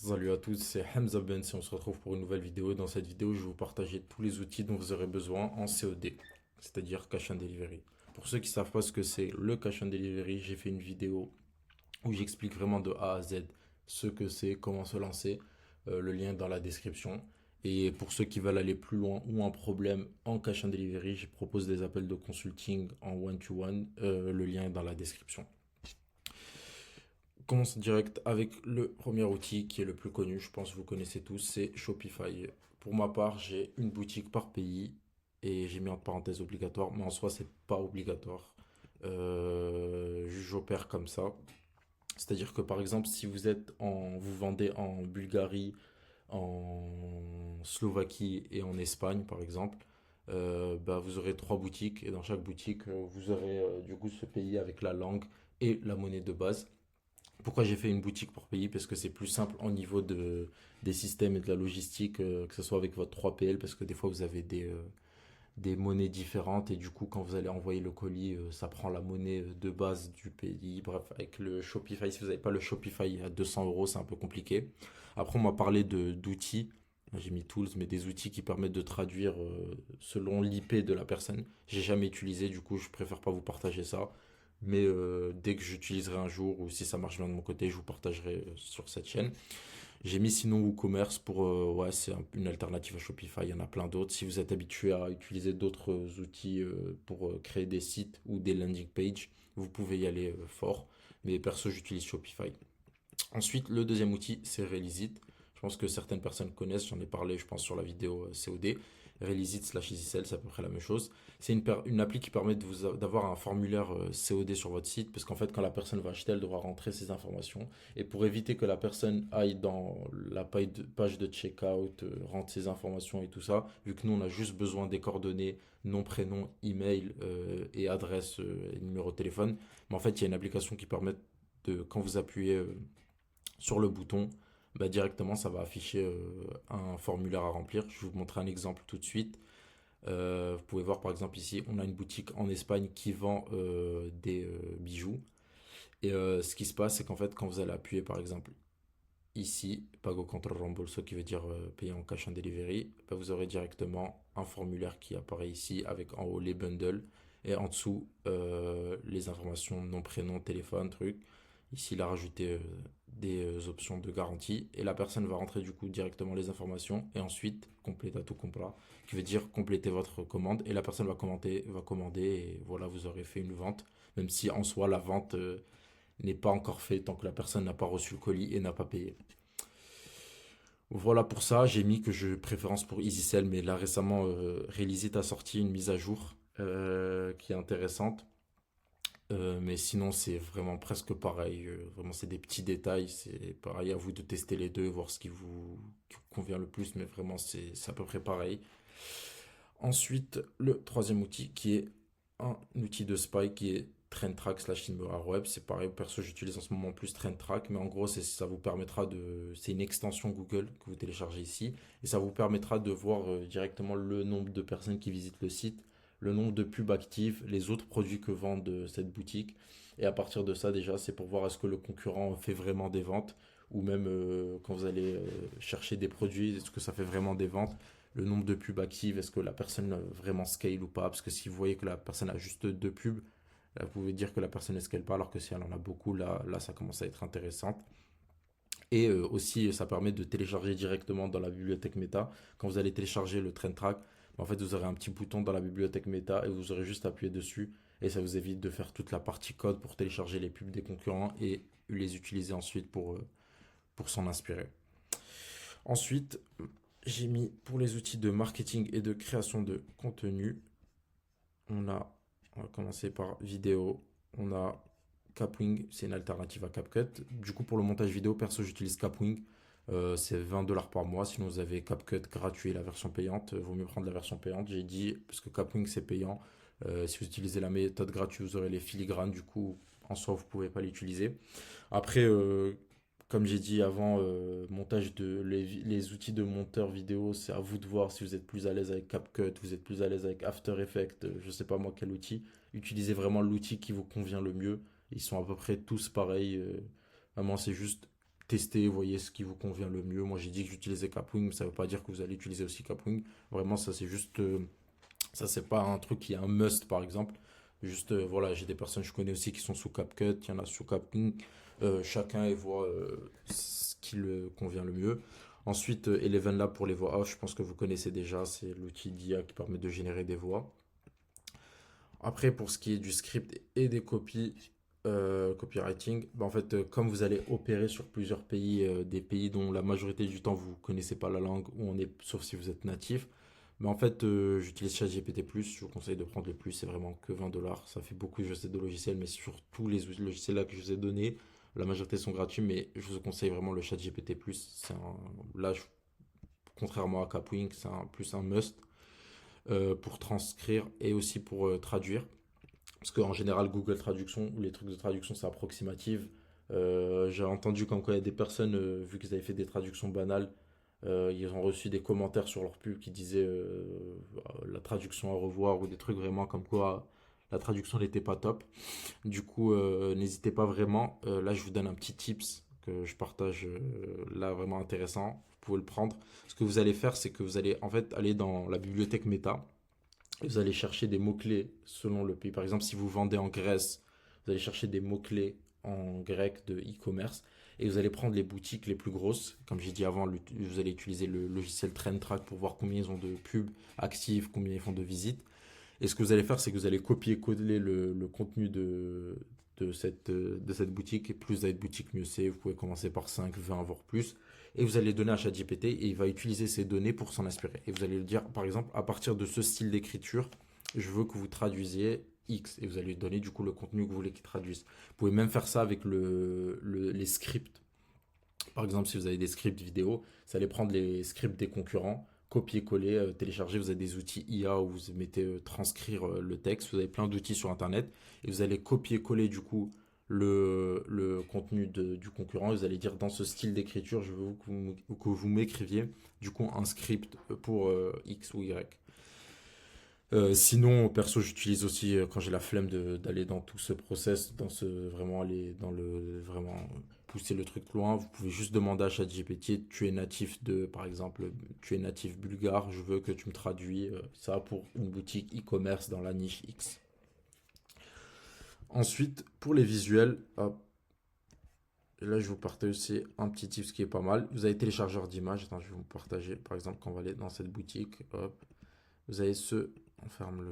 Salut à tous, c'est Hamza Ben si on se retrouve pour une nouvelle vidéo. Dans cette vidéo, je vais vous partager tous les outils dont vous aurez besoin en COD, c'est-à-dire Cash and Delivery. Pour ceux qui ne savent pas ce que c'est le Cash and Delivery, j'ai fait une vidéo où j'explique vraiment de A à Z ce que c'est, comment se lancer, le lien est dans la description. Et pour ceux qui veulent aller plus loin ou un problème en Cash and Delivery, je propose des appels de consulting en one-to-one, le lien est dans la description. Commence direct avec le premier outil qui est le plus connu, je pense que vous connaissez tous, c'est Shopify. Pour ma part, j'ai une boutique par pays et j'ai mis entre parenthèses obligatoire, mais en soi, c'est pas obligatoire. J'opère comme ça. C'est-à-dire que par exemple, si vous vendez en Bulgarie, en Slovaquie et en Espagne, par exemple, bah, vous aurez trois boutiques et dans chaque boutique, vous aurez du coup ce pays avec la langue et la monnaie de base. Pourquoi j'ai fait une boutique pour payer? Parce que c'est plus simple au niveau des systèmes et de la logistique, que ce soit avec votre 3PL, parce que des fois vous avez des monnaies différentes et du coup quand vous allez envoyer le colis, ça prend la monnaie de base du pays. Bref, avec le Shopify, si vous n'avez pas le Shopify à 200 euros, c'est un peu compliqué. Après, on m'a parlé d'outils. J'ai mis tools, mais des outils qui permettent de traduire selon l'IP de la personne. J'ai jamais utilisé, du coup, je préfère pas vous partager ça. Mais dès que j'utiliserai un jour ou si ça marche bien de mon côté, je vous partagerai sur cette chaîne. J'ai mis sinon WooCommerce pour, ouais, c'est une alternative à Shopify, il y en a plein d'autres. Si vous êtes habitué à utiliser d'autres outils pour créer des sites ou des landing pages, vous pouvez y aller fort. Mais perso, j'utilise Shopify. Ensuite, le deuxième outil, c'est Releasit. Je pense que certaines personnes connaissent, j'en ai parlé, je pense, sur la vidéo COD. Releasit slash EasySell, c'est à peu près la même chose. C'est une appli qui permet d'avoir un formulaire COD sur votre site, parce qu'en fait, quand la personne va acheter, elle devra rentrer ses informations. Et pour éviter que la personne aille dans la page de checkout, rentre ses informations et tout ça, vu que nous, on a juste besoin des coordonnées, nom, prénom, email et adresse et numéro de téléphone. Mais en fait, il y a une application qui permet de, quand vous appuyez sur le bouton, bah, directement ça va afficher un formulaire à remplir. Je vais vous montrer un exemple tout de suite. Vous pouvez voir par exemple ici, on a une boutique en Espagne qui vend des bijoux. Et ce qui se passe, c'est qu'en fait, quand vous allez appuyer par exemple ici, Pago contra reembolso, qui veut dire payer en cash en delivery, bah, vous aurez directement un formulaire qui apparaît ici avec en haut les bundles et en dessous les informations nom, prénom, téléphone, truc. Ici, il a rajouté des options de garantie et la personne va rentrer du coup directement les informations et ensuite completa tout complet, qui veut dire compléter votre commande et la personne va commander et voilà, vous aurez fait une vente, même si en soi la vente n'est pas encore faite tant que la personne n'a pas reçu le colis et n'a pas payé. Voilà pour ça, j'ai mis que je préférence pour EasySell, mais là récemment, Realizit a sorti une mise à jour qui est intéressante. Mais sinon, c'est vraiment presque pareil. Vraiment, c'est des petits détails. C'est pareil à vous de tester les deux, voir ce qui vous convient le plus. Mais vraiment, c'est à peu près pareil. Ensuite, le troisième outil qui est un outil de spy qui est TrendTrack slash SimilarWeb. C'est pareil, perso, j'utilise en ce moment plus TrendTrack. Mais en gros, ça vous permettra de. C'est une extension Google que vous téléchargez ici. Et ça vous permettra de voir directement le nombre de personnes qui visitent le site, le nombre de pubs actives, les autres produits que vend cette boutique. Et à partir de ça, déjà, c'est pour voir est-ce que le concurrent fait vraiment des ventes ou même quand vous allez chercher des produits, est-ce que ça fait vraiment des ventes, le nombre de pubs actives, est-ce que la personne vraiment scale ou pas. Parce que si vous voyez que la personne a juste deux pubs, là, vous pouvez dire que la personne ne scale pas, alors que si elle en a beaucoup, là ça commence à être intéressant. Et aussi, ça permet de télécharger directement dans la bibliothèque Meta. Quand vous allez télécharger le Trend Track, en fait, vous aurez un petit bouton dans la bibliothèque Meta et vous aurez juste appuyé dessus. Et ça vous évite de faire toute la partie code pour télécharger les pubs des concurrents et les utiliser ensuite pour s'en inspirer. Ensuite, j'ai mis pour les outils de marketing et de création de contenu, on a, on va commencer par vidéo, on a Capwing, c'est une alternative à CapCut. Du coup, pour le montage vidéo, perso, j'utilise Capwing. C'est 20 $ par mois. Sinon, vous avez CapCut gratuit, la version payante. Vaut mieux prendre la version payante. J'ai dit, parce que Capwing, c'est payant. Si vous utilisez la méthode gratuite, vous aurez les filigranes. Du coup, en soi, vous ne pouvez pas l'utiliser. Après, comme j'ai dit avant, les outils de monteur vidéo, c'est à vous de voir si vous êtes plus à l'aise avec CapCut, vous êtes plus à l'aise avec After Effects, je sais pas moi quel outil. Utilisez vraiment l'outil qui vous convient le mieux. Ils sont à peu près tous pareils. Vraiment, c'est juste tester, voyez ce qui vous convient le mieux. Moi, j'ai dit que j'utilisais Capwing, mais ça ne veut pas dire que vous allez utiliser aussi Capwing. Vraiment, ça, c'est juste. Ça, c'est pas un truc qui est un must, par exemple. Juste, voilà, j'ai des personnes que je connais aussi qui sont sous CapCut, il y en a sous Capwing. Chacun, il voit ce qui le convient le mieux. Ensuite, Eleven Lab pour les voix off, je pense que vous connaissez déjà. C'est l'outil d'IA qui permet de générer des voix. Après, pour ce qui est du script et des copies, copywriting, bah, en fait, comme vous allez opérer sur plusieurs pays, des pays dont la majorité du temps vous ne connaissez pas la langue, ou on est, sauf si vous êtes natif, bah, en fait, j'utilise ChatGPT+, je vous conseille de prendre le plus, c'est vraiment que 20 $. Ça fait beaucoup, je sais, de logiciels, mais sur tous les logiciels là que je vous ai donnés, la majorité sont gratuits, mais je vous conseille vraiment le ChatGPT+. Là, contrairement à Capwing, c'est plus un must pour transcrire et aussi pour traduire. Parce qu'en général, Google Traduction ou les trucs de traduction, c'est approximatif. J'ai entendu comme quoi il y a des personnes, vu qu'ils avaient fait des traductions banales, ils ont reçu des commentaires sur leur pub qui disaient la traduction à revoir ou des trucs vraiment comme quoi la traduction n'était pas top. Du coup, n'hésitez pas vraiment. Là, je vous donne un petit tips que je partage là vraiment intéressant. Vous pouvez le prendre. Ce que vous allez faire, c'est que vous allez en fait aller dans la bibliothèque Meta. Vous allez chercher des mots-clés selon le pays. Par exemple, si vous vendez en Grèce, vous allez chercher des mots-clés en grec de e-commerce et vous allez prendre les boutiques les plus grosses. Comme j'ai dit avant, vous allez utiliser le logiciel TrendTrack pour voir combien ils ont de pubs actives, combien ils font de visites. Et ce que vous allez faire, c'est que vous allez copier-coller le contenu de cette boutique. Et plus vous avez de boutiques, mieux c'est. Vous pouvez commencer par 5, 20, voire plus. Et vous allez le donner à ChatGPT et il va utiliser ces données pour s'en inspirer. Et vous allez lui dire, par exemple, à partir de ce style d'écriture, je veux que vous traduisiez X. Et vous allez lui donner du coup le contenu que vous voulez qu'il traduise. Vous pouvez même faire ça avec les scripts. Par exemple, si vous avez des scripts vidéo, vous allez prendre les scripts des concurrents, copier-coller, télécharger. Vous avez des outils IA où vous mettez transcrire le texte. Vous avez plein d'outils sur Internet et vous allez copier-coller du coup le contenu du concurrent. Vous allez dire dans ce style d'écriture, je veux que vous m'écriviez du coup un script pour X ou Y. Sinon, perso, j'utilise aussi quand j'ai la flemme d'aller dans tout ce process, vraiment aller dans le vraiment pousser le truc loin. Vous pouvez juste demander à ChatGPT, tu es natif par exemple, tu es natif bulgare, je veux que tu me traduis ça pour une boutique e-commerce dans la niche X. Ensuite, pour les visuels, hop, là je vous partage aussi un petit tip qui est pas mal. Vous avez téléchargeur d'images. Attends, je vais vous partager. Par exemple, quand on va aller dans cette boutique, hop, vous avez on ferme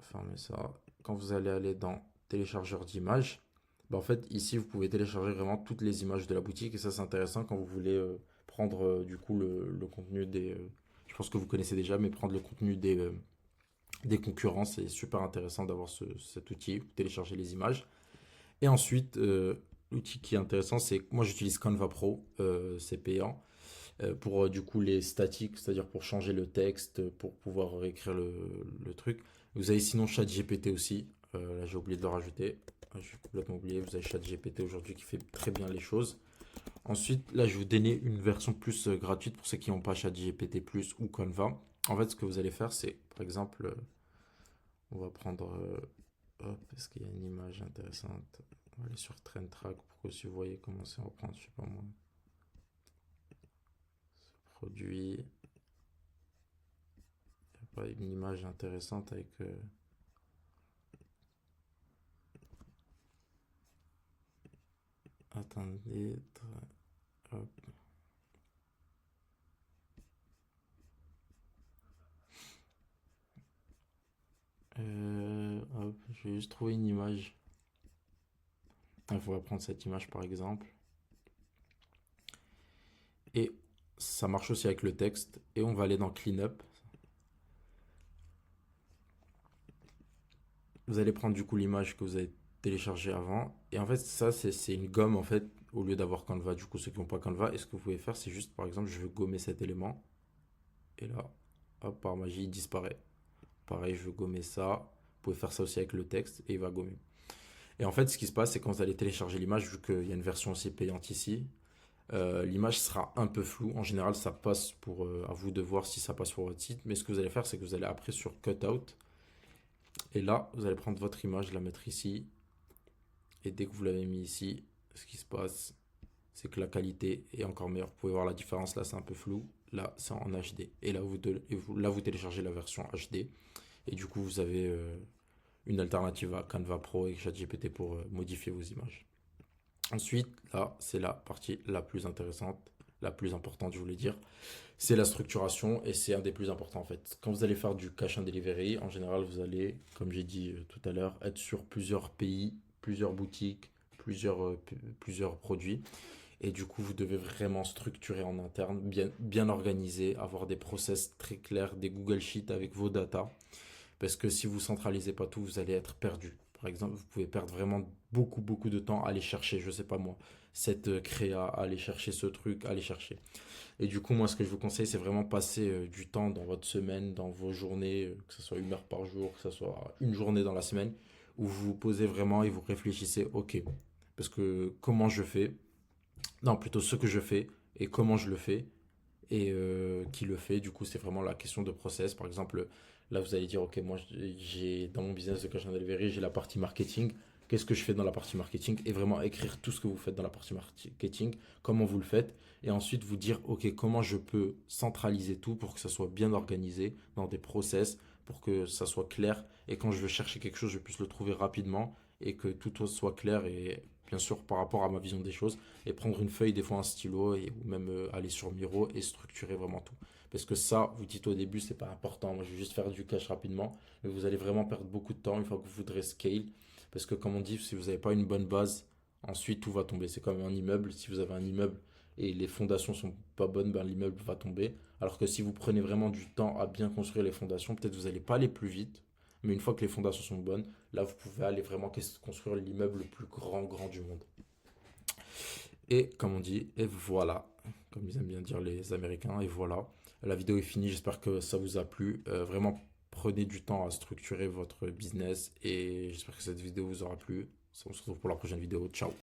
fermer ça. Quand vous allez aller dans téléchargeur d'images, bah en fait ici vous pouvez télécharger vraiment toutes les images de la boutique et ça c'est intéressant quand vous voulez prendre du coup le contenu je pense que vous connaissez déjà, mais prendre le contenu des concurrents, c'est super intéressant d'avoir cet outil, vous téléchargez les images. Et ensuite, l'outil qui est intéressant, c'est que moi j'utilise Canva Pro, c'est payant pour du coup les statiques, c'est-à-dire pour changer le texte, pour pouvoir réécrire le truc. Vous avez sinon ChatGPT aussi. Là, j'ai oublié de le rajouter. J'ai complètement oublié. Vous avez ChatGPT aujourd'hui qui fait très bien les choses. Ensuite, là, je vais vous donner une version plus gratuite pour ceux qui n'ont pas ChatGPT Plus ou Canva. En fait, ce que vous allez faire, c'est, par exemple, on va prendre, hop, est-ce qu'il y a une image intéressante? On va aller sur TrendTrack pour que si vous voyez comment c'est, on va prendre, je sais pas moi, produit. Pas une image intéressante avec. Attendez. Hop. Hop, je vais juste trouver une image. Il faudrait prendre cette image par exemple. Et ça marche aussi avec le texte. Et on va aller dans Cleanup. Vous allez prendre du coup l'image que vous avez téléchargée avant. Et en fait, ça, c'est une gomme en fait. Au lieu d'avoir Canva, du coup, ceux qui n'ont pas Canva, et ce que vous pouvez faire, c'est juste par exemple, je veux gommer cet élément. Et là, hop, par magie, il disparaît. Pareil, je veux gommer ça. Vous pouvez faire ça aussi avec le texte et il va gommer. Et en fait, ce qui se passe, c'est quand vous allez télécharger l'image, vu qu'il y a une version aussi payante ici, l'image sera un peu floue. En général, ça passe à vous de voir si ça passe sur votre site. Mais ce que vous allez faire, c'est que vous allez après sur Cutout. Et là, vous allez prendre votre image, la mettre ici. Et dès que vous l'avez mis ici, ce qui se passe, c'est que la qualité est encore meilleure. Vous pouvez voir la différence, là c'est un peu flou, là c'est en HD. Et là vous téléchargez la version HD. Et du coup vous avez une alternative à Canva Pro et ChatGPT pour modifier vos images. Ensuite, là c'est la partie la plus intéressante, la plus importante je voulais dire. C'est la structuration et c'est un des plus importants en fait. Quand vous allez faire du cash and delivery, en général, vous allez, comme j'ai dit tout à l'heure, être sur plusieurs pays, plusieurs boutiques, plusieurs produits. Et du coup, vous devez vraiment structurer en interne, bien organiser, avoir des process très clairs, des Google Sheets avec vos datas. Parce que si vous centralisez pas tout, vous allez être perdu. Par exemple, vous pouvez perdre vraiment beaucoup de temps à aller chercher, je sais pas moi, cette créa, à aller chercher ce truc, à aller chercher. Et du coup, moi, ce que je vous conseille, c'est vraiment passer du temps dans votre semaine, dans vos journées, que ce soit 1 heure par jour, que ce soit une journée dans la semaine, où vous vous posez vraiment et vous réfléchissez, ok, parce que comment je fais, non, plutôt ce que je fais et comment je le fais et qui le fait. Du coup, c'est vraiment la question de process. Par exemple, là, vous allez dire, ok, moi, j'ai dans mon business de cash and delivery, j'ai la partie marketing. Qu'est-ce que je fais dans la partie marketing et vraiment écrire tout ce que vous faites dans la partie marketing, comment vous le faites et ensuite vous dire, ok, comment je peux centraliser tout pour que ça soit bien organisé dans des process, pour que ça soit clair et quand je veux chercher quelque chose, je puisse le trouver rapidement et que tout soit clair et bien sûr par rapport à ma vision des choses et prendre une feuille, des fois un stylo, ou même aller sur Miro et structurer vraiment tout. Parce que ça, vous dites au début, c'est pas important. Moi, je vais juste faire du cash rapidement. Mais vous allez vraiment perdre beaucoup de temps une fois que vous voudrez scale. Parce que, comme on dit, si vous n'avez pas une bonne base, ensuite tout va tomber. C'est comme un immeuble. Si vous avez un immeuble et les fondations sont pas bonnes, ben, l'immeuble va tomber. Alors que si vous prenez vraiment du temps à bien construire les fondations, peut-être vous n'allez pas aller plus vite. Mais une fois que les fondations sont bonnes, là, vous pouvez aller vraiment construire l'immeuble le plus grand du monde. Et comme on dit, et voilà, comme ils aiment bien dire les Américains, et voilà, la vidéo est finie, j'espère que ça vous a plu. Vraiment, prenez du temps à structurer votre business et j'espère que cette vidéo vous aura plu. On se retrouve pour la prochaine vidéo. Ciao.